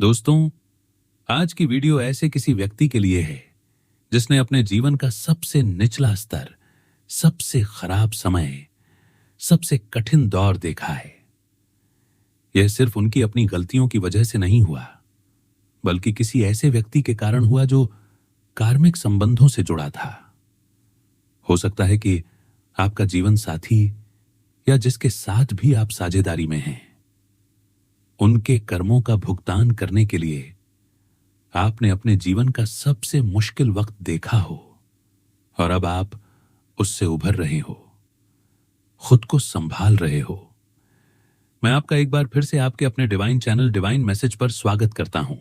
दोस्तों, आज की वीडियो ऐसे किसी व्यक्ति के लिए है जिसने अपने जीवन का सबसे निचला स्तर, सबसे खराब समय, सबसे कठिन दौर देखा है। यह सिर्फ उनकी अपनी गलतियों की वजह से नहीं हुआ, बल्कि किसी ऐसे व्यक्ति के कारण हुआ जो कार्मिक संबंधों से जुड़ा था। हो सकता है कि आपका जीवन साथी या जिसके साथ भी आप साझेदारी में हैं, उनके कर्मों का भुगतान करने के लिए आपने अपने जीवन का सबसे मुश्किल वक्त देखा हो और अब आप उससे उभर रहे हो, खुद को संभाल रहे हो। मैं आपका एक बार फिर से आपके अपने डिवाइन चैनल डिवाइन मैसेज पर स्वागत करता हूं।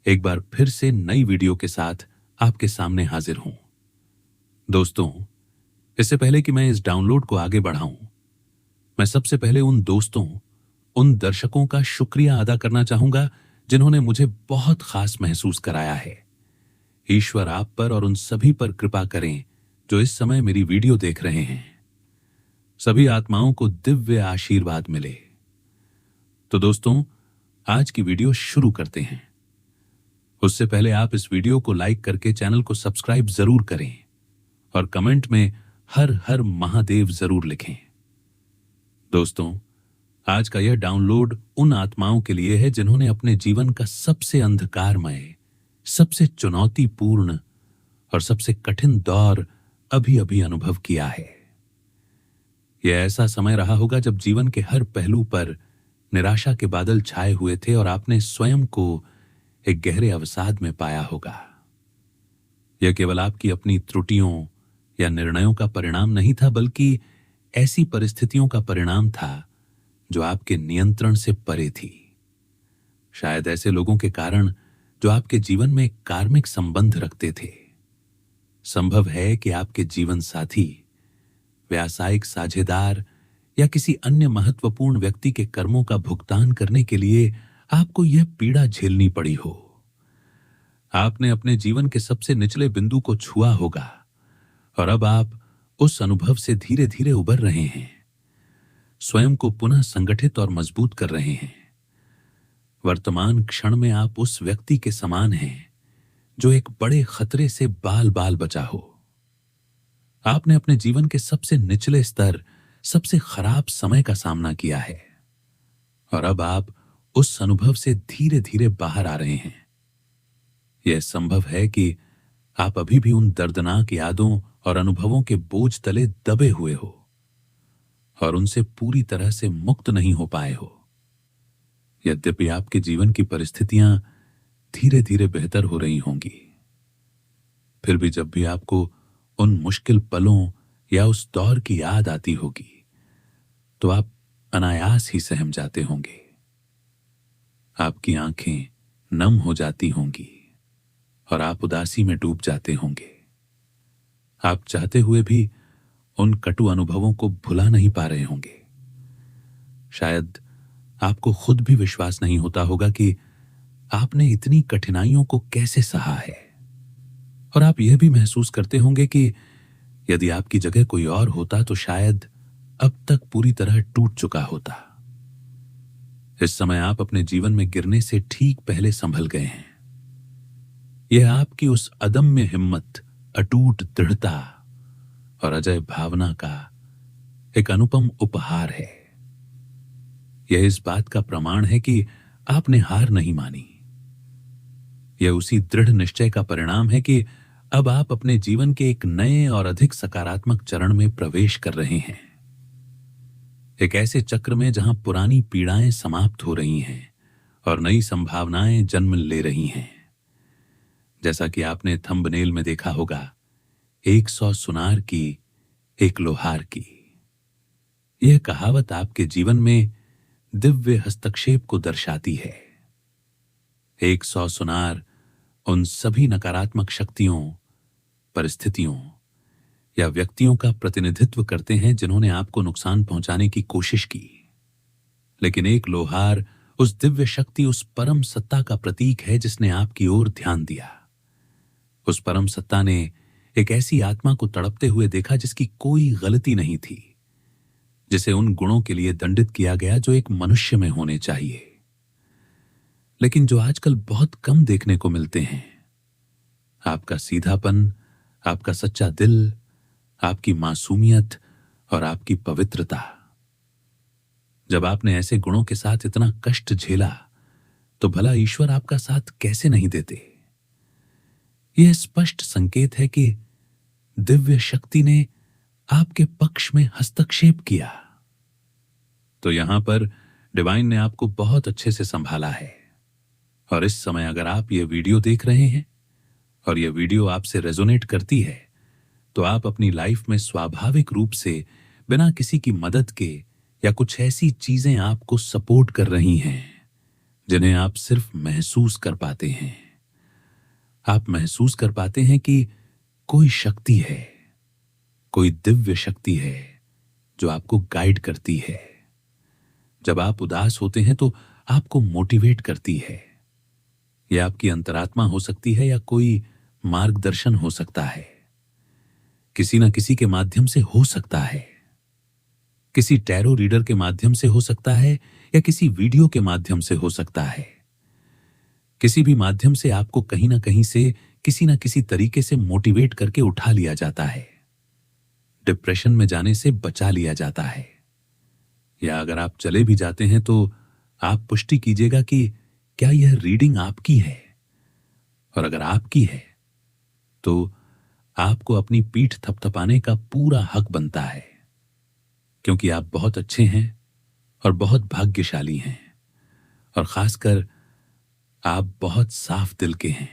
एक बार फिर से नई वीडियो के साथ आपके सामने हाजिर हूं। दोस्तों, इससे पहले कि मैं इस डाउनलोड को आगे बढ़ाऊं, मैं सबसे पहले उन दोस्तों, उन दर्शकों का शुक्रिया अदा करना चाहूंगा जिन्होंने मुझे बहुत खास महसूस कराया है। ईश्वर आप पर और उन सभी पर कृपा करें जो इस समय मेरी वीडियो देख रहे हैं। सभी आत्माओं को दिव्य आशीर्वाद मिले। तो दोस्तों, आज की वीडियो शुरू करते हैं। उससे पहले आप इस वीडियो को लाइक करके चैनल को सब्सक्राइब जरूर करें और कमेंट में हर हर महादेव जरूर लिखें। दोस्तों, आज का यह डाउनलोड उन आत्माओं के लिए है जिन्होंने अपने जीवन का सबसे अंधकारमय, सबसे चुनौतीपूर्ण और सबसे कठिन दौर अभी अभी अनुभव किया है। यह ऐसा समय रहा होगा जब जीवन के हर पहलू पर निराशा के बादल छाए हुए थे और आपने स्वयं को एक गहरे अवसाद में पाया होगा। यह केवल आपकी अपनी त्रुटियों या निर्णयों का परिणाम नहीं था, बल्कि ऐसी परिस्थितियों का परिणाम था जो आपके नियंत्रण से परे थी। शायद ऐसे लोगों के कारण जो आपके जीवन में कार्मिक संबंध रखते थे। संभव है कि आपके जीवन साथी, व्यावसायिक साझेदार या किसी अन्य महत्वपूर्ण व्यक्ति के कर्मों का भुगतान करने के लिए आपको यह पीड़ा झेलनी पड़ी हो। आपने अपने जीवन के सबसे निचले बिंदु को छुआ होगा और अब आप उस अनुभव से धीरे धीरे उबर रहे हैं, स्वयं को पुनः संगठित और मजबूत कर रहे हैं। वर्तमान क्षण में आप उस व्यक्ति के समान हैं जो एक बड़े खतरे से बाल बाल बचा हो। आपने अपने जीवन के सबसे निचले स्तर, सबसे खराब समय का सामना किया है और अब आप उस अनुभव से धीरे धीरे बाहर आ रहे हैं। यह संभव है कि आप अभी भी उन दर्दनाक यादों और अनुभवों के बोझ तले दबे हुए हो और उनसे पूरी तरह से मुक्त नहीं हो पाए हो। यद्यपि आपके जीवन की परिस्थितियां धीरे धीरे बेहतर हो रही होंगी, फिर भी जब भी आपको उन मुश्किल पलों या उस दौर की याद आती होगी तो आप अनायास ही सहम जाते होंगे। आपकी आंखें नम हो जाती होंगी और आप उदासी में डूब जाते होंगे। आप चाहते हुए भी उन कटु अनुभवों को भुला नहीं पा रहे होंगे। शायद आपको खुद भी विश्वास नहीं होता होगा कि आपने इतनी कठिनाइयों को कैसे सहा है, और आप यह भी महसूस करते होंगे कि यदि आपकी जगह कोई और होता तो शायद अब तक पूरी तरह टूट चुका होता। इस समय आप अपने जीवन में गिरने से ठीक पहले संभल गए हैं। यह आपकी उस अदम्य हिम्मत, अटूट दृढ़ता और अजय भावना का एक अनुपम उपहार है। यह इस बात का प्रमाण है कि आपने हार नहीं मानी। यह उसी दृढ़ निश्चय का परिणाम है कि अब आप अपने जीवन के एक नए और अधिक सकारात्मक चरण में प्रवेश कर रहे हैं। एक ऐसे चक्र में जहां पुरानी पीड़ाएं समाप्त हो रही हैं और नई संभावनाएं जन्म ले रही हैं। जैसा कि आपने थंबनेल में देखा होगा, 100 सुनार की, एक लोहार की। यह कहावत आपके जीवन में दिव्य हस्तक्षेप को दर्शाती है। 100 सुनार उन सभी नकारात्मक शक्तियों, परिस्थितियों या व्यक्तियों का प्रतिनिधित्व करते हैं जिन्होंने आपको नुकसान पहुंचाने की कोशिश की। लेकिन एक लोहार उस दिव्य शक्ति, उस परम सत्ता का प्रतीक है जिसने आपकी ओर ध्यान दिया। उस परम सत्ता ने एक ऐसी आत्मा को तड़पते हुए देखा जिसकी कोई गलती नहीं थी, जिसे उन गुणों के लिए दंडित किया गया जो एक मनुष्य में होने चाहिए। लेकिन जो आजकल बहुत कम देखने को मिलते हैं। आपका सीधापन, आपका सच्चा दिल, आपकी मासूमियत और आपकी पवित्रता। जब आपने ऐसे गुणों के साथ इतना कष्ट झेला, तो भला ईश्वर आपका साथ कैसे नहीं देते। यह स्पष्ट संकेत है कि दिव्य शक्ति ने आपके पक्ष में हस्तक्षेप किया। तो यहां पर डिवाइन ने आपको बहुत अच्छे से संभाला है। और इस समय अगर आप ये वीडियो देख रहे हैं और ये वीडियो आपसे रेजोनेट करती है, तो आप अपनी लाइफ में स्वाभाविक रूप से बिना किसी की मदद के या कुछ ऐसी चीजें आपको सपोर्ट कर रही हैं जिन्हें आप सिर्फ महसूस कर पाते हैं। आप महसूस कर पाते हैं कि कोई शक्ति है, कोई दिव्य शक्ति है जो आपको गाइड करती है। जब आप उदास होते हैं तो आपको मोटिवेट करती है। यह आपकी अंतरात्मा हो सकती है या कोई मार्गदर्शन हो सकता है। किसी न किसी के माध्यम से हो सकता है। किसी टैरो रीडर के माध्यम से हो सकता है या किसी वीडियो के माध्यम से हो सकता है। किसी भी माध्यम से आपको कहीं ना कहीं से किसी ना किसी तरीके से मोटिवेट करके उठा लिया जाता है। डिप्रेशन में जाने से बचा लिया जाता है। या अगर आप चले भी जाते हैं तो आप पुष्टि कीजिएगा कि क्या यह रीडिंग आपकी है। और अगर आपकी है तो आपको अपनी पीठ थपथपाने का पूरा हक बनता है, क्योंकि आप बहुत अच्छे हैं और बहुत भाग्यशाली हैं। और खासकर आप बहुत साफ दिल के हैं।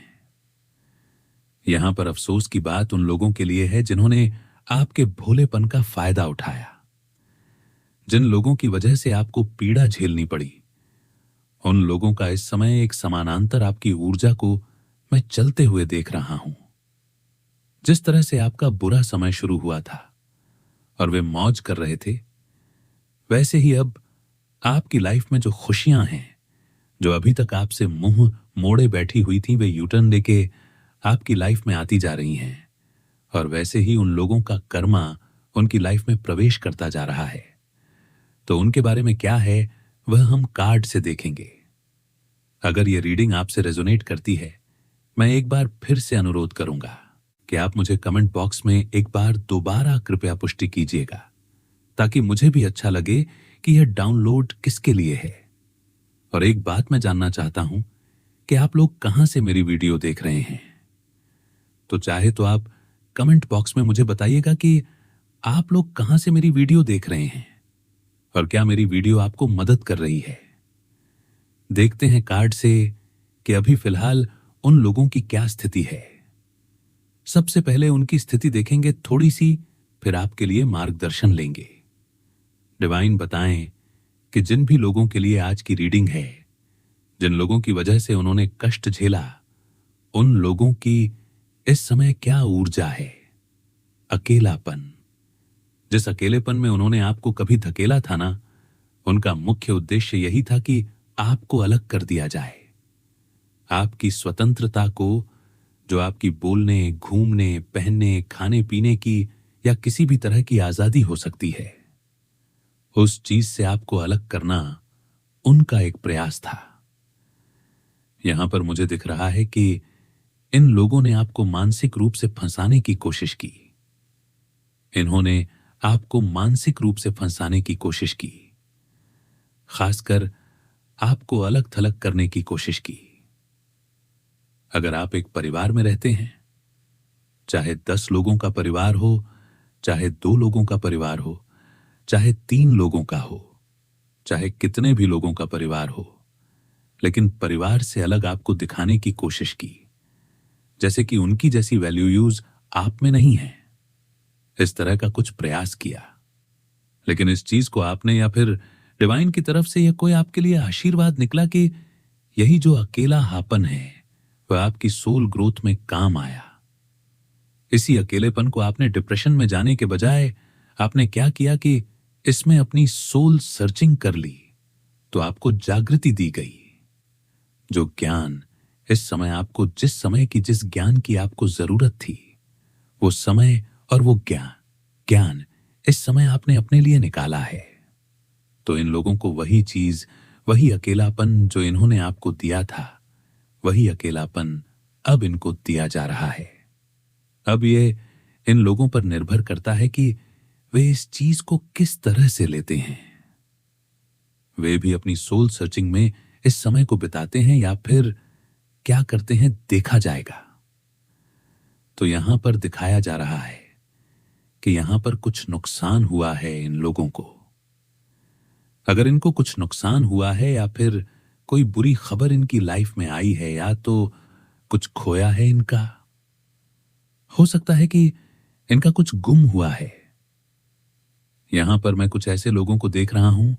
यहां पर अफसोस की बात उन लोगों के लिए है जिन्होंने आपके भोलेपन का फायदा उठाया। जिन लोगों की वजह से आपको पीड़ा झेलनी पड़ी, उन लोगों का इस समय एक समानांतर आपकी ऊर्जा को मैं चलते हुए देख रहा हूं। जिस तरह से आपका बुरा समय शुरू हुआ था और वे मौज कर रहे थे, वैसे ही अब आपकी लाइफ में जो खुशियां हैं, जो अभी तक आपसे मुंह मोड़े बैठी हुई थी, वे यूटर्न लेके आपकी लाइफ में आती जा रही हैं। और वैसे ही उन लोगों का कर्मा उनकी लाइफ में प्रवेश करता जा रहा है। तो उनके बारे में क्या है वह हम कार्ड से देखेंगे। अगर यह रीडिंग आपसे रेजोनेट करती है, मैं एक बार फिर से अनुरोध करूंगा कि आप मुझे कमेंट बॉक्स में एक बार दोबारा कृपया पुष्टि कीजिएगा, ताकि मुझे भी अच्छा लगे कि यह डाउनलोड किसके लिए है। और एक बात मैं जानना चाहता हूं कि आप लोग कहां से मेरी वीडियो देख रहे हैं। तो चाहे तो आप कमेंट बॉक्स में मुझे बताइएगा कि आप लोग कहां से मेरी वीडियो देख रहे हैं और क्या मेरी वीडियो आपको मदद कर रही है। देखते हैं कार्ड से कि अभी फिलहाल उन लोगों की क्या स्थिति है। सबसे पहले उनकी स्थिति देखेंगे थोड़ी सी, फिर आपके लिए मार्गदर्शन लेंगे। डिवाइन बताएं कि जिन भी लोगों के लिए आज की रीडिंग है, जिन लोगों की वजह से उन्होंने कष्ट झेला, उन लोगों की इस समय क्या ऊर्जा है। अकेलापन, जिस अकेलेपन में उन्होंने आपको कभी धकेला था ना, उनका मुख्य उद्देश्य यही था कि आपको अलग कर दिया जाए। आपकी स्वतंत्रता को, जो आपकी बोलने, घूमने, पहनने, खाने पीने की या किसी भी तरह की आजादी हो सकती है, उस चीज से आपको अलग करना उनका एक प्रयास था। यहां पर मुझे दिख रहा है कि इन लोगों ने आपको मानसिक रूप से फंसाने की कोशिश की। इन्होंने आपको मानसिक रूप से फंसाने की कोशिश की, खासकर आपको अलग थलग करने की कोशिश की। अगर आप एक परिवार में रहते हैं, चाहे 10 लोगों का परिवार हो, चाहे 2 लोगों का परिवार हो, चाहे 3 लोगों का हो, चाहे कितने भी लोगों का परिवार हो, लेकिन परिवार से अलग आपको दिखाने की कोशिश की, जैसे कि उनकी जैसी वैल्यूज आप में नहीं है। इस तरह का कुछ प्रयास किया, लेकिन इस चीज को आपने, या फिर डिवाइन की तरफ से यह कोई आपके लिए आशीर्वाद निकला कि यही जो अकेला हापन है वह आपकी सोल ग्रोथ में काम आया। इसी अकेलेपन को आपने डिप्रेशन में जाने के बजाय आपने क्या किया कि इसमें अपनी सोल सर्चिंग कर ली, तो आपको जागृति दी गई। जो ज्ञान इस समय आपको, जिस समय की जिस ज्ञान की आपको जरूरत थी, वो समय और वो ज्ञान इस समय आपने अपने लिए निकाला है। तो इन लोगों को वही चीज, वही अकेलापन जो इन्होंने आपको दिया था, वही अकेलापन अब इनको दिया जा रहा है। अब ये इन लोगों पर निर्भर करता है कि वे इस चीज को किस तरह से लेते हैं। वे भी अपनी सोल सर्चिंग में इस समय को बिताते हैं या फिर क्या करते हैं देखा जाएगा। तो यहां पर दिखाया जा रहा है कि यहां पर कुछ नुकसान हुआ है इन लोगों को। अगर इनको कुछ नुकसान हुआ है या फिर कोई बुरी खबर इनकी लाइफ में आई है या तो कुछ खोया है इनका, हो सकता है कि इनका कुछ गुम हुआ है। यहां पर मैं कुछ ऐसे लोगों को देख रहा हूं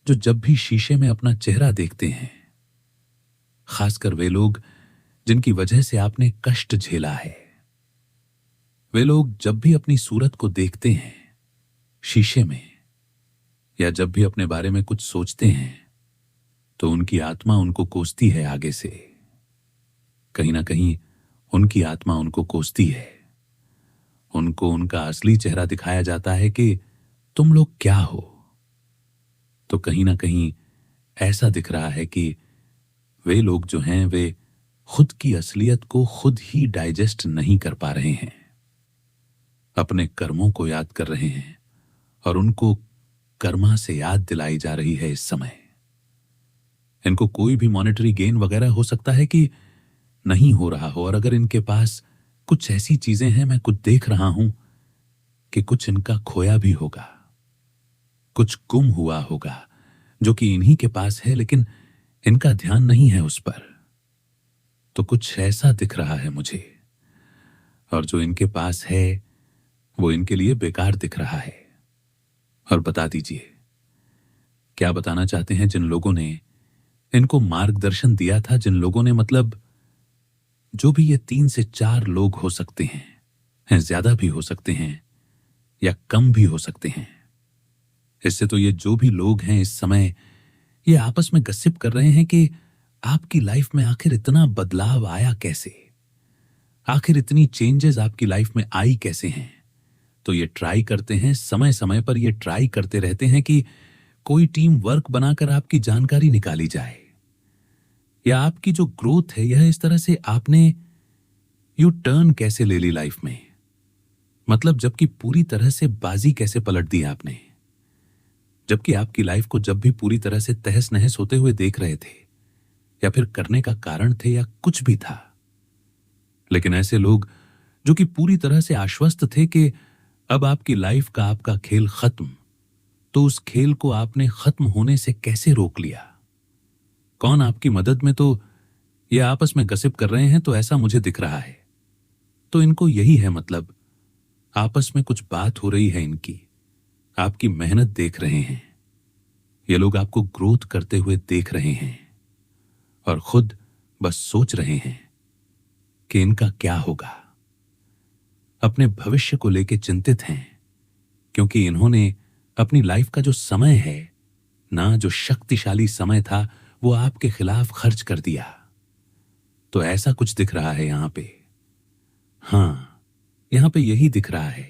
जो जब भी शीशे में अपना चेहरा देखते हैं, खासकर वे लोग जिनकी वजह से आपने कष्ट झेला है, वे लोग जब भी अपनी सूरत को देखते हैं शीशे में या जब भी अपने बारे में कुछ सोचते हैं तो उनकी आत्मा उनको कोसती है आगे से। कहीं ना कहीं उनकी आत्मा उनको कोसती है। उनको उनका असली चेहरा दिखाया जाता है कि तुम लोग क्या हो। तो कहीं ना कहीं ऐसा दिख रहा है कि वे लोग जो हैं वे खुद की असलियत को खुद ही डाइजेस्ट नहीं कर पा रहे हैं, अपने कर्मों को याद कर रहे हैं और उनको कर्मा से याद दिलाई जा रही है इस समय। इनको कोई भी मॉनेटरी गेन वगैरह हो सकता है कि नहीं हो रहा हो, और अगर इनके पास कुछ ऐसी चीजें हैं, मैं कुछ देख रहा हूं कि कुछ इनका खोया भी होगा, कुछ गुम हुआ होगा जो कि इन्हीं के पास है लेकिन इनका ध्यान नहीं है उस पर। तो कुछ ऐसा दिख रहा है मुझे, और जो इनके पास है वो इनके लिए बेकार दिख रहा है। और बता दीजिए क्या बताना चाहते हैं जिन लोगों ने इनको मार्गदर्शन दिया था, जिन लोगों ने मतलब जो भी ये 3 से 4 लोग हो सकते हैं, ज्यादा भी हो सकते हैं या कम भी हो सकते हैं। इससे तो ये जो भी लोग हैं इस समय ये आपस में गसिप कर रहे हैं कि आपकी लाइफ में आखिर इतना बदलाव आया कैसे, आखिर इतनी चेंजेस आपकी लाइफ में आई कैसे हैं। तो ये ट्राई करते हैं, समय समय पर ये ट्राई करते रहते हैं कि कोई टीम वर्क बनाकर आपकी जानकारी निकाली जाए, या आपकी जो ग्रोथ है यह इस तरह से आपने यू टर्न कैसे ले ली लाइफ में, मतलब जबकि पूरी तरह से बाजी कैसे पलट दी आपने, जबकि आपकी लाइफ को जब भी पूरी तरह से तहस नहस होते हुए देख रहे थे या फिर करने का कारण थे या कुछ भी था। लेकिन ऐसे लोग जो कि पूरी तरह से आश्वस्त थे कि अब आपकी लाइफ का आपका खेल खत्म, तो उस खेल को आपने खत्म होने से कैसे रोक लिया, कौन आपकी मदद में, तो ये आपस में गसिप कर रहे हैं। तो ऐसा मुझे दिख रहा है। तो इनको यही है, मतलब आपस में कुछ बात हो रही है इनकी, आपकी मेहनत देख रहे हैं ये लोग, आपको ग्रोथ करते हुए देख रहे हैं और खुद बस सोच रहे हैं कि इनका क्या होगा। अपने भविष्य को लेकर चिंतित हैं क्योंकि इन्होंने अपनी लाइफ का जो समय है ना, जो शक्तिशाली समय था, वो आपके खिलाफ खर्च कर दिया। तो ऐसा कुछ दिख रहा है यहां पे। हां, यहां पे यही दिख रहा है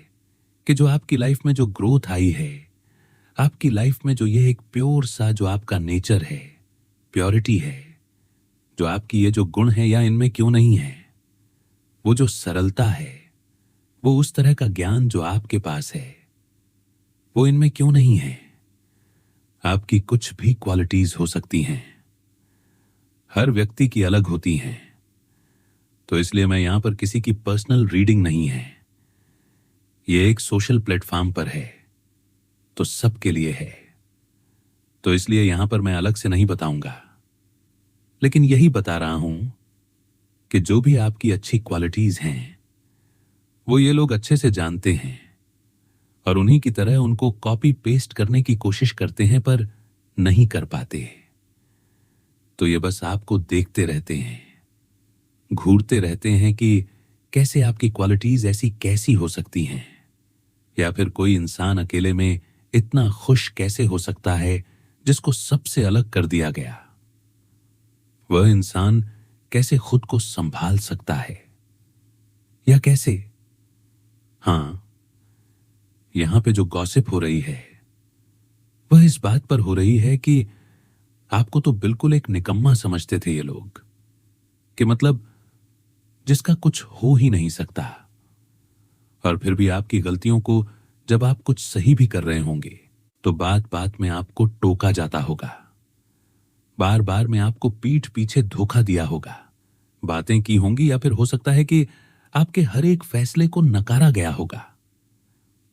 कि जो आपकी लाइफ में जो ग्रोथ आई है, आपकी लाइफ में जो ये एक प्योर सा जो आपका नेचर है, प्योरिटी है, जो आपकी ये जो गुण है या इनमें क्यों नहीं है, वो जो सरलता है, वो उस तरह का ज्ञान जो आपके पास है, वो इनमें क्यों नहीं है। आपकी कुछ भी क्वालिटीज हो सकती हैं, हर व्यक्ति की अलग होती हैं। तो इसलिए मैं यहां पर किसी की पर्सनल रीडिंग नहीं है, ये एक सोशल प्लेटफॉर्म पर है तो सबके लिए है। तो इसलिए यहां पर मैं अलग से नहीं बताऊंगा, लेकिन यही बता रहा हूं कि जो भी आपकी अच्छी क्वालिटीज हैं वो ये लोग अच्छे से जानते हैं और उन्हीं की तरह उनको कॉपी पेस्ट करने की कोशिश करते हैं पर नहीं कर पाते। तो ये बस आपको देखते रहते हैं, घूरते रहते हैं कि कैसे आपकी क्वालिटीज ऐसी कैसी हो सकती हैं, या फिर कोई इंसान अकेले में इतना खुश कैसे हो सकता है जिसको सबसे अलग कर दिया गया। वह इंसान कैसे खुद को संभाल सकता है या कैसे। हां, यहां पे जो गॉसिप हो रही है वह इस बात पर हो रही है कि आपको तो बिल्कुल एक निकम्मा समझते थे ये लोग, कि मतलब जिसका कुछ हो ही नहीं सकता। और फिर भी आपकी गलतियों को जब आप कुछ सही भी कर रहे होंगे तो बात बात में आपको टोका जाता होगा, बार बार में आपको पीठ पीछे धोखा दिया होगा, बातें की होंगी, या फिर हो सकता है कि आपके हर एक फैसले को नकारा गया होगा,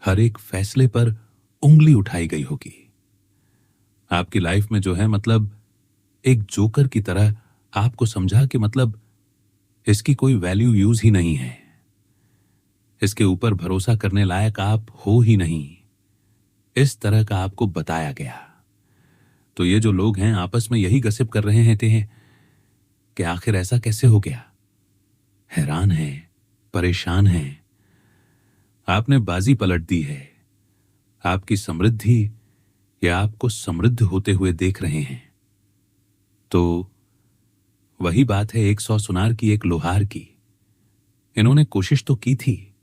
हर एक फैसले पर उंगली उठाई गई होगी। आपकी लाइफ में जो है मतलब एक जोकर की तरह आपको समझा कि मतलब इसकी कोई वैल्यू यूज ही नहीं है, इसके ऊपर भरोसा करने लायक आप हो ही नहीं, इस तरह का आपको बताया गया। तो ये जो लोग हैं आपस में यही गसिप कर रहे हैं कि आखिर ऐसा कैसे हो गया, हैरान हैं, परेशान हैं। आपने बाजी पलट दी है, आपकी समृद्धि या आपको समृद्ध होते हुए देख रहे हैं। तो वही बात है 100 सुनार की एक लोहार की। इन्होंने कोशिश तो की थी,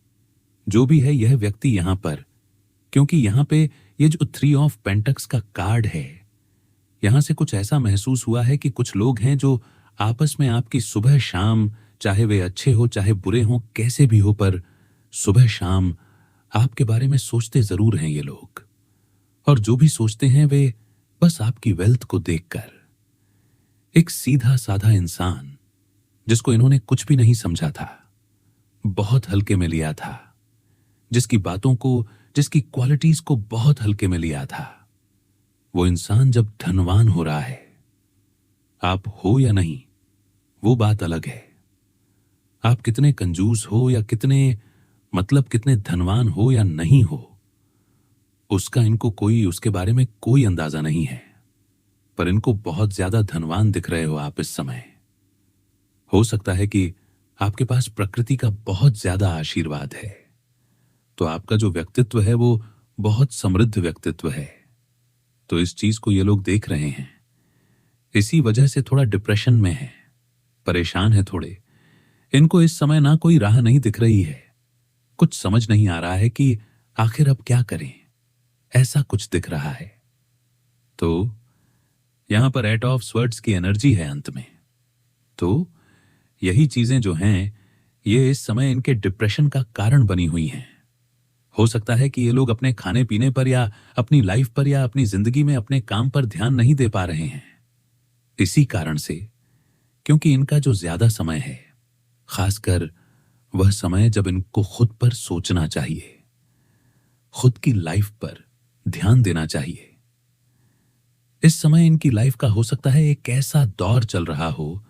जो भी है यह व्यक्ति यहां पर, क्योंकि यहां पे ये जो 3 ऑफ पेंटक्स का कार्ड है, यहां से कुछ ऐसा महसूस हुआ है कि कुछ लोग हैं जो आपस में आपकी सुबह शाम, चाहे वे अच्छे हो चाहे बुरे हो, कैसे भी हो, पर सुबह शाम आपके बारे में सोचते जरूर हैं ये लोग। और जो भी सोचते हैं वे बस आपकी वेल्थ को देखकर। एक सीधा साधा इंसान जिसको इन्होंने कुछ भी नहीं समझा था, बहुत हल्के में लिया था, जिसकी बातों को, जिसकी क्वालिटीज को बहुत हल्के में लिया था, वो इंसान जब धनवान हो रहा है, आप हो या नहीं वो बात अलग है। आप कितने कंजूस हो या कितने मतलब कितने धनवान हो या नहीं हो, उसका इनको कोई, उसके बारे में कोई अंदाजा नहीं है। पर इनको बहुत ज्यादा धनवान दिख रहे हो आप इस समय। हो सकता है कि आपके पास प्रकृति का बहुत ज्यादा आशीर्वाद है, तो आपका जो व्यक्तित्व है वो बहुत समृद्ध व्यक्तित्व है। तो इस चीज को ये लोग देख रहे हैं, इसी वजह से थोड़ा डिप्रेशन में है, परेशान है थोड़े। इनको इस समय ना कोई राह नहीं दिख रही है, कुछ समझ नहीं आ रहा है कि आखिर अब क्या करें, ऐसा कुछ दिख रहा है। तो यहां पर 8 ऑफ स्वर्ड्स की एनर्जी है अंत में। तो यही चीजें जो हैं ये इस समय इनके डिप्रेशन का कारण बनी हुई हैं। हो सकता है कि ये लोग अपने खाने पीने पर या अपनी लाइफ पर या अपनी जिंदगी में अपने काम पर ध्यान नहीं दे पा रहे हैं, इसी कारण से, क्योंकि इनका जो ज्यादा समय है, खासकर वह समय जब इनको खुद पर सोचना चाहिए, खुद की लाइफ पर ध्यान देना चाहिए, इस समय इनकी लाइफ का हो सकता है एक ऐसा दौर चल रहा हो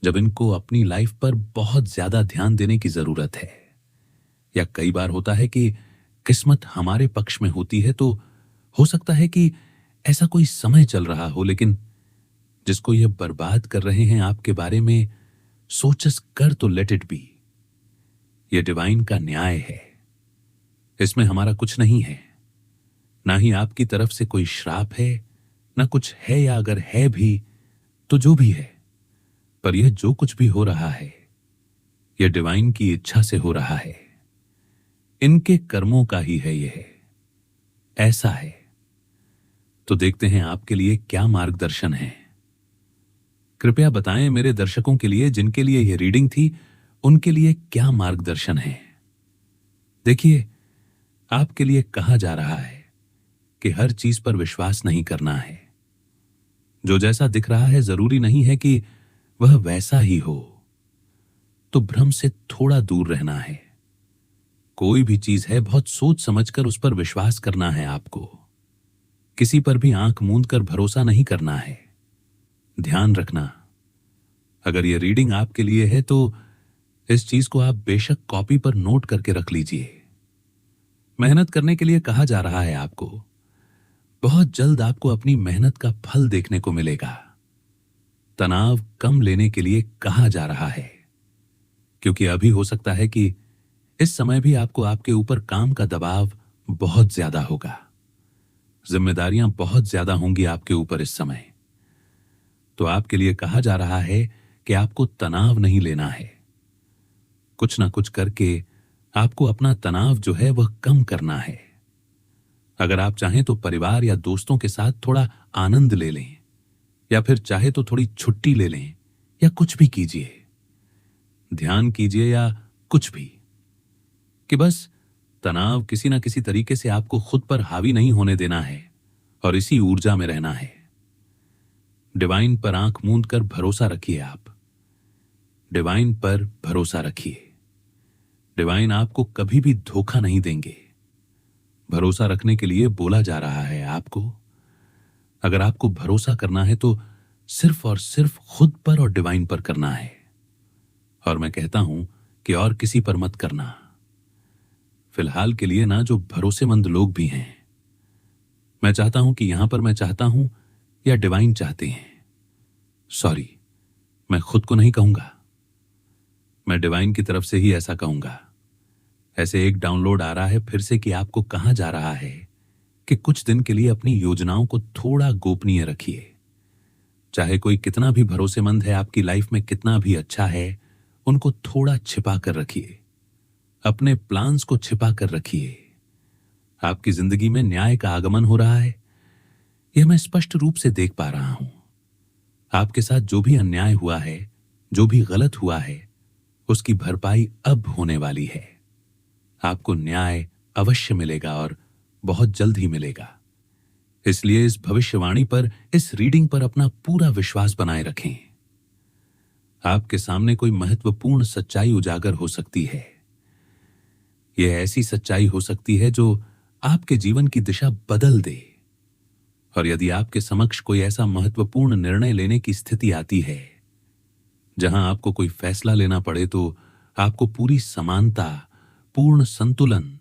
जब इनको अपनी लाइफ पर बहुत ज्यादा ध्यान देने की जरूरत है। या कई बार होता है कि किस्मत हमारे पक्ष में होती है, तो हो सकता है कि ऐसा कोई समय चल रहा हो, लेकिन जिसको ये बर्बाद कर रहे हैं आपके बारे में सोचस कर, तो लेट इट बी। ये डिवाइन का न्याय है, इसमें हमारा कुछ नहीं है, ना ही आपकी तरफ से कोई श्राप है, ना कुछ है, या अगर है भी तो जो भी है, पर यह जो कुछ भी हो रहा है यह डिवाइन की इच्छा से हो रहा है, इनके कर्मों का ही है, यह ऐसा है। तो देखते हैं आपके लिए क्या मार्गदर्शन है। कृपया बताएं मेरे दर्शकों के लिए, जिनके लिए यह रीडिंग थी, उनके लिए क्या मार्गदर्शन है। देखिए, आपके लिए कहा जा रहा है कि हर चीज पर विश्वास नहीं करना है। जो जैसा दिख रहा है जरूरी नहीं है कि वह वैसा ही हो, तो भ्रम से थोड़ा दूर रहना है। कोई भी चीज है बहुत सोच समझकर उस पर विश्वास करना है आपको, किसी पर भी आंख मूंद कर भरोसा नहीं करना है। ध्यान रखना, अगर यह रीडिंग आपके लिए है तो इस चीज को आप बेशक कॉपी पर नोट करके रख लीजिए। मेहनत करने के लिए कहा जा रहा है आपको, बहुत जल्द आपको अपनी मेहनत का फल देखने को मिलेगा। तनाव कम लेने के लिए कहा जा रहा है, क्योंकि अभी हो सकता है कि इस समय भी आपको आपके ऊपर काम का दबाव बहुत ज्यादा होगा, जिम्मेदारियां बहुत ज्यादा होंगी आपके ऊपर इस समय। तो आपके लिए कहा जा रहा है कि आपको तनाव नहीं लेना है, कुछ ना कुछ करके आपको अपना तनाव जो है वह कम करना है। अगर आप चाहें तो परिवार या दोस्तों के साथ थोड़ा आनंद ले लें, या फिर चाहे तो थोड़ी छुट्टी ले लें या कुछ भी कीजिए, ध्यान कीजिए या कुछ भी, कि बस तनाव किसी ना किसी तरीके से आपको खुद पर हावी नहीं होने देना है और इसी ऊर्जा में रहना है। डिवाइन पर आंख मूंद कर भरोसा रखिए। आप डिवाइन पर भरोसा रखिए। डिवाइन आपको कभी भी धोखा नहीं देंगे। भरोसा रखने के लिए बोला जा रहा है आपको। अगर आपको भरोसा करना है तो सिर्फ और सिर्फ खुद पर और डिवाइन पर करना है। और मैं कहता हूं कि और किसी पर मत करना। फिलहाल के लिए ना जो भरोसेमंद लोग भी हैं, मैं चाहता हूं कि यहां पर मैं चाहता हूं या डिवाइन चाहते हैं, सॉरी, मैं खुद को नहीं कहूंगा, मैं डिवाइन की तरफ से ही ऐसा कहूंगा। ऐसे एक डाउनलोड आ रहा है फिर से कि आपको कहा जा रहा है कि कुछ दिन के लिए अपनी योजनाओं को थोड़ा गोपनीय रखिए। चाहे कोई कितना भी भरोसेमंद है, आपकी लाइफ में कितना भी अच्छा है, उनको थोड़ा छिपा कर रखिए। अपने प्लान्स को छिपा कर रखिए। आपकी जिंदगी में न्याय का आगमन हो रहा है, यह मैं स्पष्ट रूप से देख पा रहा हूं। आपके साथ जो भी अन्याय हुआ है, जो भी गलत हुआ है, उसकी भरपाई अब होने वाली है। आपको न्याय अवश्य मिलेगा और बहुत जल्द ही मिलेगा। इसलिए इस भविष्यवाणी पर, इस रीडिंग पर अपना पूरा विश्वास बनाए रखें। आपके सामने कोई महत्वपूर्ण सच्चाई उजागर हो सकती है। यह ऐसी सच्चाई हो सकती है जो आपके जीवन की दिशा बदल दे। और यदि आपके समक्ष कोई ऐसा महत्वपूर्ण निर्णय लेने की स्थिति आती है जहां आपको कोई फैसला लेना पड़े, तो आपको पूरी समानता, पूर्ण संतुलन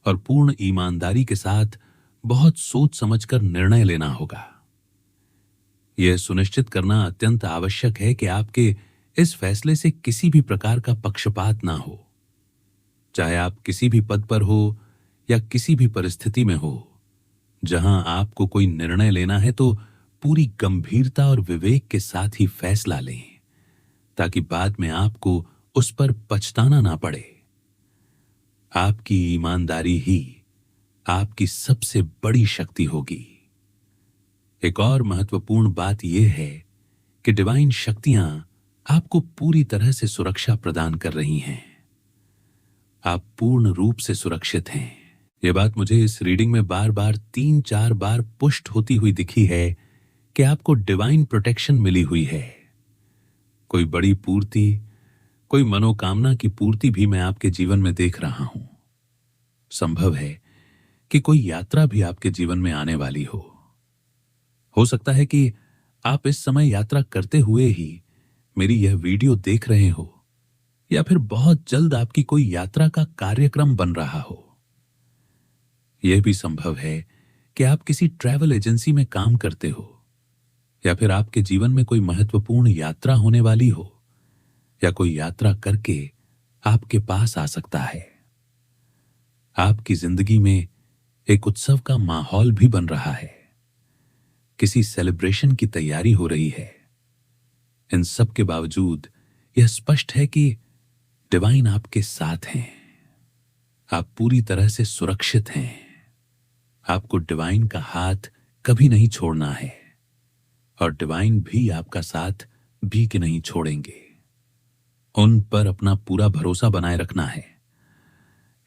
और पूर्ण ईमानदारी के साथ बहुत सोच समझकर निर्णय लेना होगा। यह सुनिश्चित करना अत्यंत आवश्यक है कि आपके इस फैसले से किसी भी प्रकार का पक्षपात ना हो। चाहे आप किसी भी पद पर हो या किसी भी परिस्थिति में हो, जहां आपको कोई निर्णय लेना है तो पूरी गंभीरता और विवेक के साथ ही फैसला लें, ताकि बाद में आपको उस पर पछताना ना पड़े। आपकी ईमानदारी ही आपकी सबसे बड़ी शक्ति होगी। एक और महत्वपूर्ण बात यह है कि डिवाइन शक्तियां आपको पूरी तरह से सुरक्षा प्रदान कर रही हैं। आप पूर्ण रूप से सुरक्षित हैं। यह बात मुझे इस रीडिंग में बार बार 3-4 बार पुष्ट होती हुई दिखी है कि आपको डिवाइन प्रोटेक्शन मिली हुई है। कोई बड़ी पूर्ति, कोई मनोकामना की पूर्ति भी मैं आपके जीवन में देख रहा हूं। संभव है कि कोई यात्रा भी आपके जीवन में आने वाली हो। हो सकता है कि आप इस समय यात्रा करते हुए ही मेरी यह वीडियो देख रहे हो, या फिर बहुत जल्द आपकी कोई यात्रा का कार्यक्रम बन रहा हो। यह भी संभव है कि आप किसी ट्रैवल एजेंसी में काम करते हो, या फिर आपके जीवन में कोई महत्वपूर्ण यात्रा होने वाली हो, या कोई यात्रा करके आपके पास आ सकता है। आपकी जिंदगी में एक उत्सव का माहौल भी बन रहा है। किसी सेलिब्रेशन की तैयारी हो रही है। इन सब के बावजूद यह स्पष्ट है कि डिवाइन आपके साथ हैं। आप पूरी तरह से सुरक्षित हैं। आपको डिवाइन का हाथ कभी नहीं छोड़ना है, और डिवाइन भी आपका साथ भीख नहीं छोड़ेंगे। उन पर अपना पूरा भरोसा बनाए रखना है।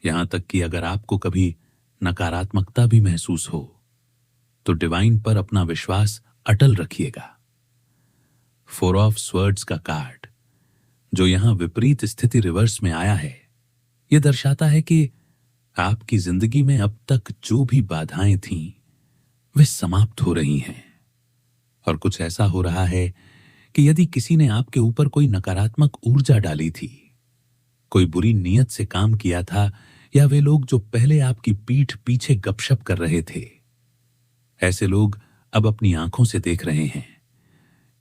यहां तक कि अगर आपको कभी नकारात्मकता भी महसूस हो तो डिवाइन पर अपना विश्वास अटल रखिएगा। 4 ऑफ स्वर्ड्स का कार्ड जो यहां विपरीत स्थिति रिवर्स में आया है, यह दर्शाता है कि आपकी जिंदगी में अब तक जो भी बाधाएं थीं वे समाप्त हो रही हैं। और कुछ ऐसा हो रहा है कि यदि किसी ने आपके ऊपर कोई नकारात्मक ऊर्जा डाली थी, कोई बुरी नीयत से काम किया था, या वे लोग जो पहले आपकी पीठ पीछे गपशप कर रहे थे, ऐसे लोग अब अपनी आंखों से देख रहे हैं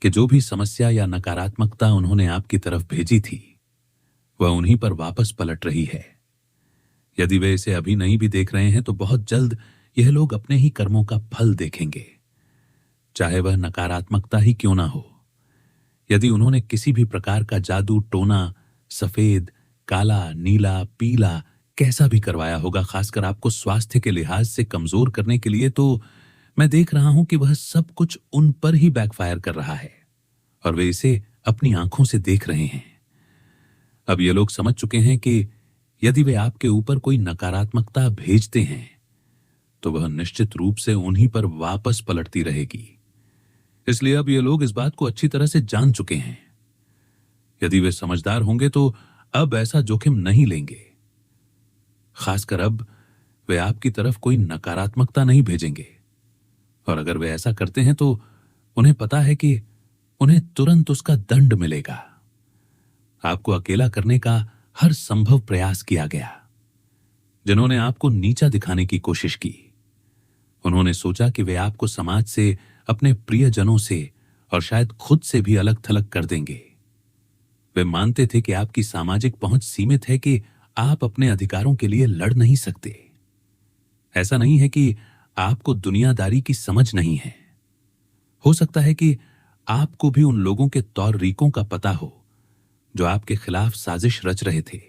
कि जो भी समस्या या नकारात्मकता उन्होंने आपकी तरफ भेजी थी वह उन्हीं पर वापस पलट रही है। यदि वे इसे अभी नहीं भी देख रहे हैं तो बहुत जल्द यह लोग अपने ही कर्मों का फल देखेंगे, चाहे वह नकारात्मकता ही क्यों ना हो। यदि उन्होंने किसी भी प्रकार का जादू टोना, सफेद, काला, नीला, पीला कैसा भी करवाया होगा, खासकर आपको स्वास्थ्य के लिहाज से कमजोर करने के लिए, तो मैं देख रहा हूं कि वह सब कुछ उन पर ही बैकफायर कर रहा है और वे इसे अपनी आंखों से देख रहे हैं। अब ये लोग समझ चुके हैं कि यदि वे आपके ऊपर कोई नकारात्मकता भेजते हैं तो वह निश्चित रूप से उन्हीं पर वापस पलटती रहेगी। इसलिए अब ये लोग इस बात को अच्छी तरह से जान चुके हैं। यदि वे समझदार होंगे तो अब ऐसा जोखिम नहीं लेंगे। खासकर अब वे आपकी तरफ कोई नकारात्मकता नहीं भेजेंगे, और अगर वे ऐसा करते हैं तो उन्हें पता है कि उन्हें तुरंत उसका दंड मिलेगा। आपको अकेला करने का हर संभव प्रयास किया गया। जिन्होंने आपको नीचा दिखाने की कोशिश की, उन्होंने सोचा कि वे आपको समाज से, अपने प्रियजनों से और शायद खुद से भी अलग थलग कर देंगे। वे मानते थे कि आपकी सामाजिक पहुंच सीमित है, कि आप अपने अधिकारों के लिए लड़ नहीं सकते। ऐसा नहीं है कि आपको दुनियादारी की समझ नहीं है। हो सकता है कि आपको भी उन लोगों के तौर तरीकों का पता हो जो आपके खिलाफ साजिश रच रहे थे।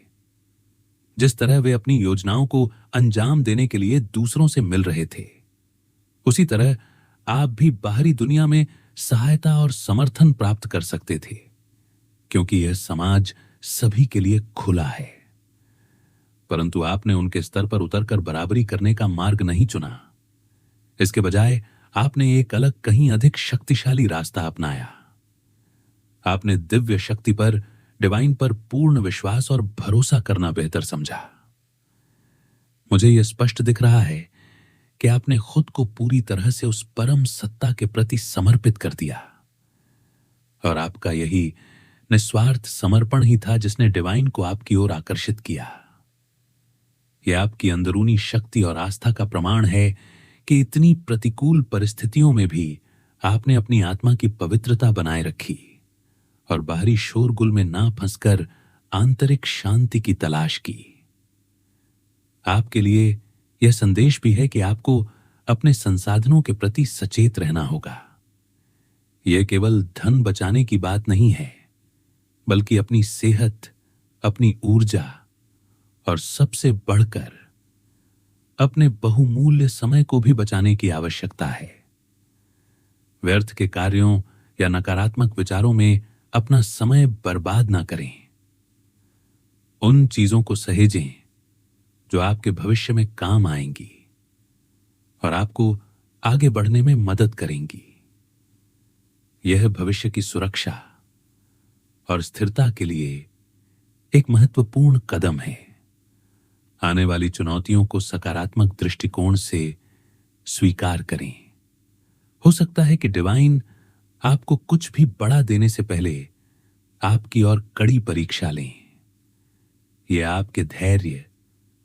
जिस तरह वे अपनी योजनाओं को अंजाम देने के लिए दूसरों से मिल रहे थे, उसी तरह आप भी बाहरी दुनिया में सहायता और समर्थन प्राप्त कर सकते थे, क्योंकि यह समाज सभी के लिए खुला है। परंतु आपने उनके स्तर पर उतरकर बराबरी करने का मार्ग नहीं चुना। इसके बजाय आपने एक अलग, कहीं अधिक शक्तिशाली रास्ता अपनाया। आपने दिव्य शक्ति पर, डिवाइन पर पूर्ण विश्वास और भरोसा करना बेहतर समझा। मुझे यह स्पष्ट दिख रहा है कि आपने खुद को पूरी तरह से उस परम सत्ता के प्रति समर्पित कर दिया, और आपका यही निस्वार्थ समर्पण ही था जिसने डिवाइन को आपकी ओर आकर्षित किया। यह आपकी अंदरूनी शक्ति और आस्था का प्रमाण है कि इतनी प्रतिकूल परिस्थितियों में भी आपने अपनी आत्मा की पवित्रता बनाए रखी और बाहरी शोरगुल में ना फंसकर आंतरिक शांति की तलाश की। आपके लिए यह संदेश भी है कि आपको अपने संसाधनों के प्रति सचेत रहना होगा। यह केवल धन बचाने की बात नहीं है, बल्कि अपनी सेहत, अपनी ऊर्जा और सबसे बढ़कर अपने बहुमूल्य समय को भी बचाने की आवश्यकता है। व्यर्थ के कार्यों या नकारात्मक विचारों में अपना समय बर्बाद ना करें। उन चीजों को सहेजें जो आपके भविष्य में काम आएंगी और आपको आगे बढ़ने में मदद करेंगी। यह भविष्य की सुरक्षा और स्थिरता के लिए एक महत्वपूर्ण कदम है। आने वाली चुनौतियों को सकारात्मक दृष्टिकोण से स्वीकार करें। हो सकता है कि डिवाइन आपको कुछ भी बड़ा देने से पहले आपकी और कड़ी परीक्षा लें। यह आपके धैर्य,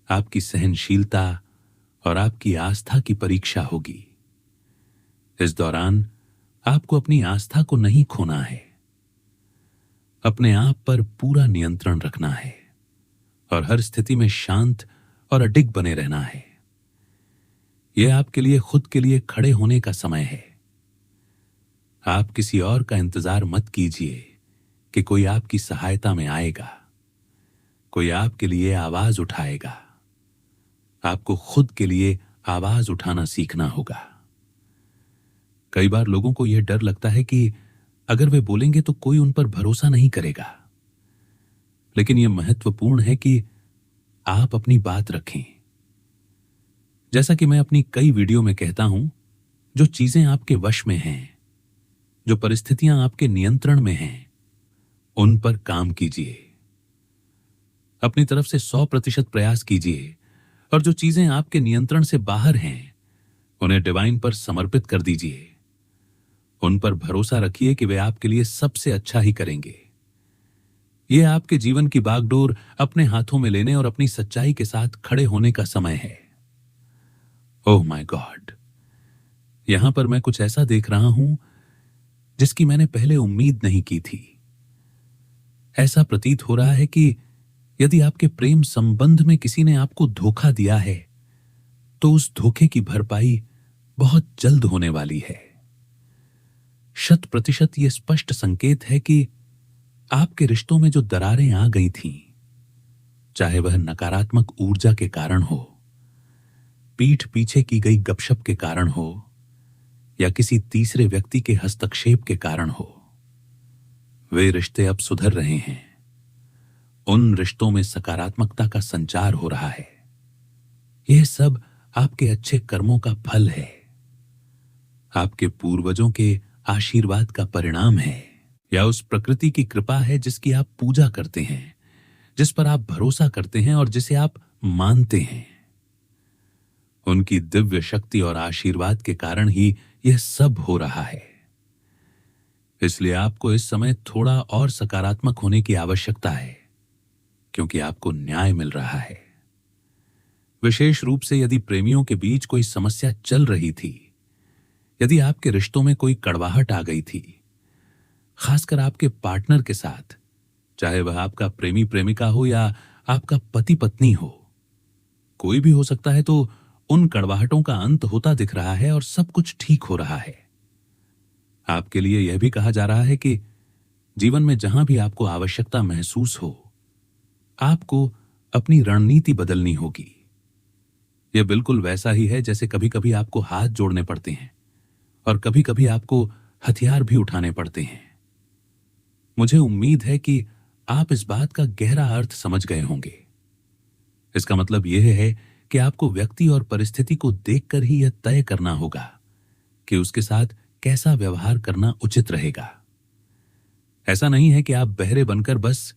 आपकी सहनशीलता और आपकी आस्था की परीक्षा होगी। इस दौरान आपको अपनी आस्था को नहीं खोना है, अपने आप पर पूरा नियंत्रण रखना है और हर स्थिति में शांत और अडिग बने रहना है। यह आपके लिए खुद के लिए खड़े होने का समय है। आप किसी और का इंतजार मत कीजिए कि कोई आपकी सहायता में आएगा, कोई आपके लिए आवाज उठाएगा। आपको खुद के लिए आवाज उठाना सीखना होगा। कई बार लोगों को यह डर लगता है कि अगर वे बोलेंगे तो कोई उन पर भरोसा नहीं करेगा, लेकिन यह महत्वपूर्ण है कि आप अपनी बात रखें। जैसा कि मैं अपनी कई वीडियो में कहता हूं, जो चीजें आपके वश में हैं, जो परिस्थितियां आपके नियंत्रण में हैं, उन पर काम कीजिए। अपनी तरफ से 100% प्रयास कीजिए, और जो चीजें आपके नियंत्रण से बाहर हैं, उन्हें डिवाइन पर समर्पित कर दीजिए। उन पर भरोसा रखिए कि वे आपके लिए सबसे अच्छा ही करेंगे। यह आपके जीवन की बागडोर अपने हाथों में लेने और अपनी सच्चाई के साथ खड़े होने का समय है। ओह माय गॉड, यहां पर मैं कुछ ऐसा देख रहा हूं जिसकी मैंने पहले उम्मीद नहीं की थी। ऐसा प्रतीत हो रहा है कि यदि आपके प्रेम संबंध में किसी ने आपको धोखा दिया है, तो उस धोखे की भरपाई बहुत जल्द होने वाली है। 100% यह स्पष्ट संकेत है कि आपके रिश्तों में जो दरारें आ गई थीं, चाहे वह नकारात्मक ऊर्जा के कारण हो, पीठ पीछे की गई गपशप के कारण हो, या किसी तीसरे व्यक्ति के हस्तक्षेप के कारण हो, वे रिश्ते अब सुधर रहे हैं। उन रिश्तों में सकारात्मकता का संचार हो रहा है। यह सब आपके अच्छे कर्मों का फल है, आपके पूर्वजों के आशीर्वाद का परिणाम है, या उस प्रकृति की कृपा है जिसकी आप पूजा करते हैं, जिस पर आप भरोसा करते हैं और जिसे आप मानते हैं। उनकी दिव्य शक्ति और आशीर्वाद के कारण ही यह सब हो रहा है। इसलिए आपको इस समय थोड़ा और सकारात्मक होने की आवश्यकता है, क्योंकि आपको न्याय मिल रहा है। विशेष रूप से यदि प्रेमियों के बीच कोई समस्या चल रही थी, यदि आपके रिश्तों में कोई कड़वाहट आ गई थी, खासकर आपके पार्टनर के साथ, चाहे वह आपका प्रेमी प्रेमिका हो या आपका पति पत्नी हो, कोई भी हो सकता है, तो उन कड़वाहटों का अंत होता दिख रहा है और सब कुछ ठीक हो रहा है। आपके लिए यह भी कहा जा रहा है कि जीवन में जहां भी आपको आवश्यकता महसूस हो, आपको अपनी रणनीति बदलनी होगी। यह बिल्कुल वैसा ही है जैसे कभी कभी आपको हाथ जोड़ने पड़ते हैं और कभी कभी आपको हथियार भी उठाने पड़ते हैं। मुझे उम्मीद है कि आप इस बात का गहरा अर्थ समझ गए होंगे। इसका मतलब यह है कि आपको व्यक्ति और परिस्थिति को देखकर ही यह तय करना होगा कि उसके साथ कैसा व्यवहार करना उचित रहेगा। ऐसा नहीं है कि आप बहरे बनकर बस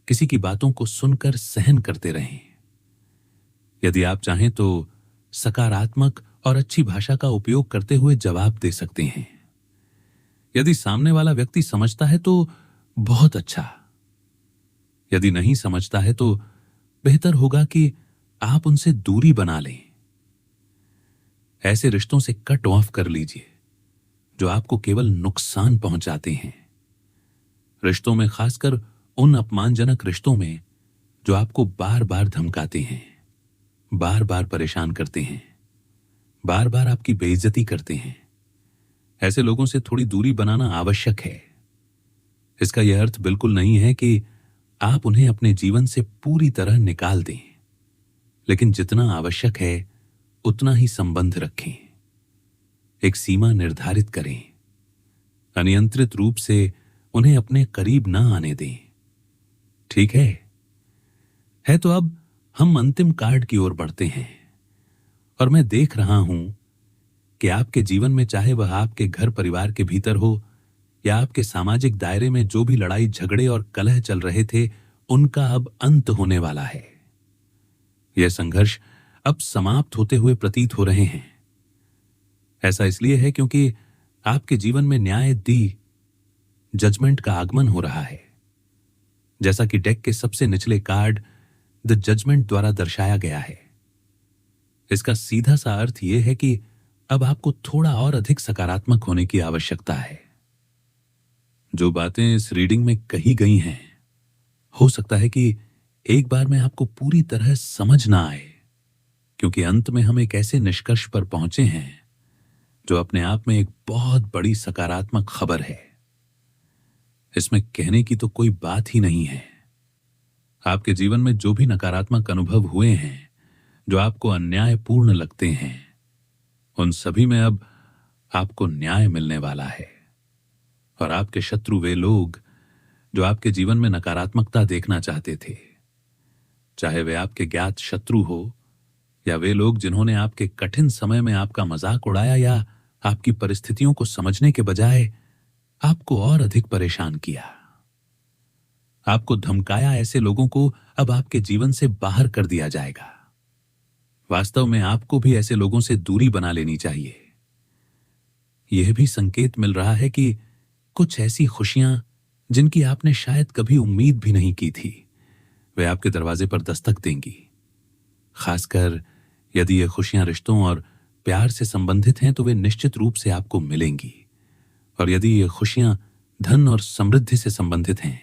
किसी की बातों को सुनकर सहन करते रहें। यदि आप चाहें तो सकारात्मक और अच्छी भाषा का उपयोग करते हुए जवाब दे सकते हैं। यदि सामने वाला व्यक्ति समझता है तो बहुत अच्छा, यदि नहीं समझता है तो बेहतर होगा कि आप उनसे दूरी बना लें। ऐसे रिश्तों से कट ऑफ कर लीजिए जो आपको केवल नुकसान पहुंचाते हैं। रिश्तों में, खासकर उन अपमानजनक रिश्तों में जो आपको बार बार धमकाते हैं, बार बार परेशान करते हैं, बार बार आपकी बेइज्जती करते हैं, ऐसे लोगों से थोड़ी दूरी बनाना आवश्यक है। इसका यह अर्थ बिल्कुल नहीं है कि आप उन्हें अपने जीवन से पूरी तरह निकाल दें, लेकिन जितना आवश्यक है उतना ही संबंध रखें। एक सीमा निर्धारित करें। अनियंत्रित रूप से उन्हें अपने करीब ना आने दें। ठीक है? तो अब हम अंतिम कार्ड की ओर बढ़ते हैं और मैं देख रहा हूं कि आपके जीवन में, चाहे वह आपके घर परिवार के भीतर हो या आपके सामाजिक दायरे में, जो भी लड़ाई झगड़े और कलह चल रहे थे, उनका अब अंत होने वाला है। यह संघर्ष अब समाप्त होते हुए प्रतीत हो रहे हैं। ऐसा इसलिए है क्योंकि आपके जीवन में न्याय दी जजमेंट का आगमन हो रहा है, जैसा कि डेक के सबसे निचले कार्ड द जजमेंट द्वारा दर्शाया गया है। इसका सीधा सा अर्थ यह है कि अब आपको थोड़ा और अधिक सकारात्मक होने की आवश्यकता है। जो बातें इस रीडिंग में कही गई हैं, हो सकता है कि एक बार में आपको पूरी तरह समझ ना आए, क्योंकि अंत में हम एक ऐसे निष्कर्ष पर पहुंचे हैं जो अपने आप में एक बहुत बड़ी सकारात्मक खबर है। इसमें कहने की तो कोई बात ही नहीं है। आपके जीवन में जो भी नकारात्मक अनुभव हुए हैं, जो आपको अन्यायपूर्ण लगते हैं, उन सभी में अब आपको न्याय मिलने वाला है। और आपके शत्रु वे लोग जो आपके जीवन में नकारात्मकता देखना चाहते थे, चाहे वे आपके ज्ञात शत्रु हो या वे लोग जिन्होंने आपके कठिन समय में आपका मजाक उड़ाया या आपकी परिस्थितियों को समझने के बजाय आपको और अधिक परेशान किया, आपको धमकाया, ऐसे लोगों को अब आपके जीवन से बाहर कर दिया जाएगा। वास्तव में आपको भी ऐसे लोगों से दूरी बना लेनी चाहिए। यह भी संकेत मिल रहा है कि कुछ ऐसी खुशियां जिनकी आपने शायद कभी उम्मीद भी नहीं की थी, वे आपके दरवाजे पर दस्तक देंगी। खासकर यदि ये खुशियां रिश्तों और प्यार से संबंधित हैं तो वे निश्चित रूप से आपको मिलेंगी, और यदि ये खुशियां धन और समृद्धि से संबंधित हैं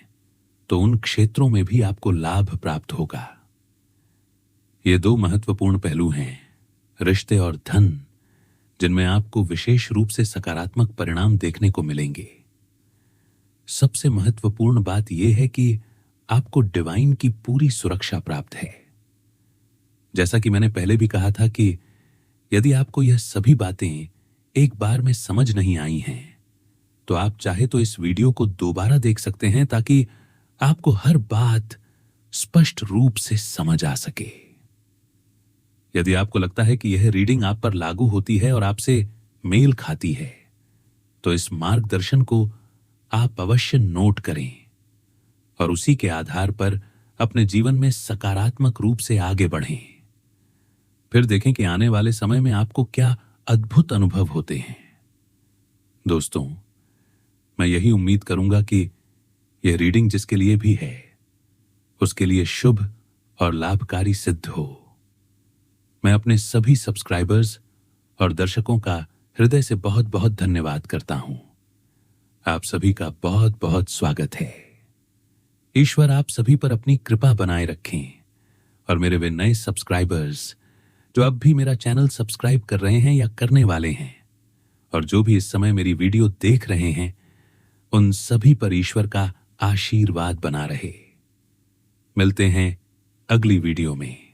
तो उन क्षेत्रों में भी आपको लाभ प्राप्त होगा। ये दो महत्वपूर्ण पहलू हैं, रिश्ते और धन, जिनमें आपको विशेष रूप से सकारात्मक परिणाम देखने को मिलेंगे। सबसे महत्वपूर्ण बात यह है कि आपको डिवाइन की पूरी सुरक्षा प्राप्त है। जैसा कि मैंने पहले भी कहा था कि यदि आपको यह सभी बातें एक बार में समझ नहीं आई हैं, तो आप चाहे तो इस वीडियो को दोबारा देख सकते हैं ताकि आपको हर बात स्पष्ट रूप से समझ आ सके। यदि आपको लगता है कि यह रीडिंग आप पर लागू होती है और आपसे मेल खाती है, तो इस मार्गदर्शन को आप अवश्य नोट करें और उसी के आधार पर अपने जीवन में सकारात्मक रूप से आगे बढ़ें। फिर देखें कि आने वाले समय में आपको क्या अद्भुत अनुभव होते हैं। दोस्तों, मैं यही उम्मीद करूंगा कि यह रीडिंग जिसके लिए भी है, उसके लिए शुभ और लाभकारी सिद्ध हो। मैं अपने सभी सब्सक्राइबर्स और दर्शकों का हृदय से बहुत बहुत धन्यवाद करता हूं। आप सभी का बहुत बहुत स्वागत है। ईश्वर आप सभी पर अपनी कृपा बनाए रखें और मेरे वे नए सब्सक्राइबर्स जो अब भी मेरा चैनल सब्सक्राइब कर रहे हैं या करने वाले हैं, और जो भी इस समय मेरी वीडियो देख रहे हैं, उन सभी पर ईश्वर का आशीर्वाद बना रहे। मिलते हैं अगली वीडियो में।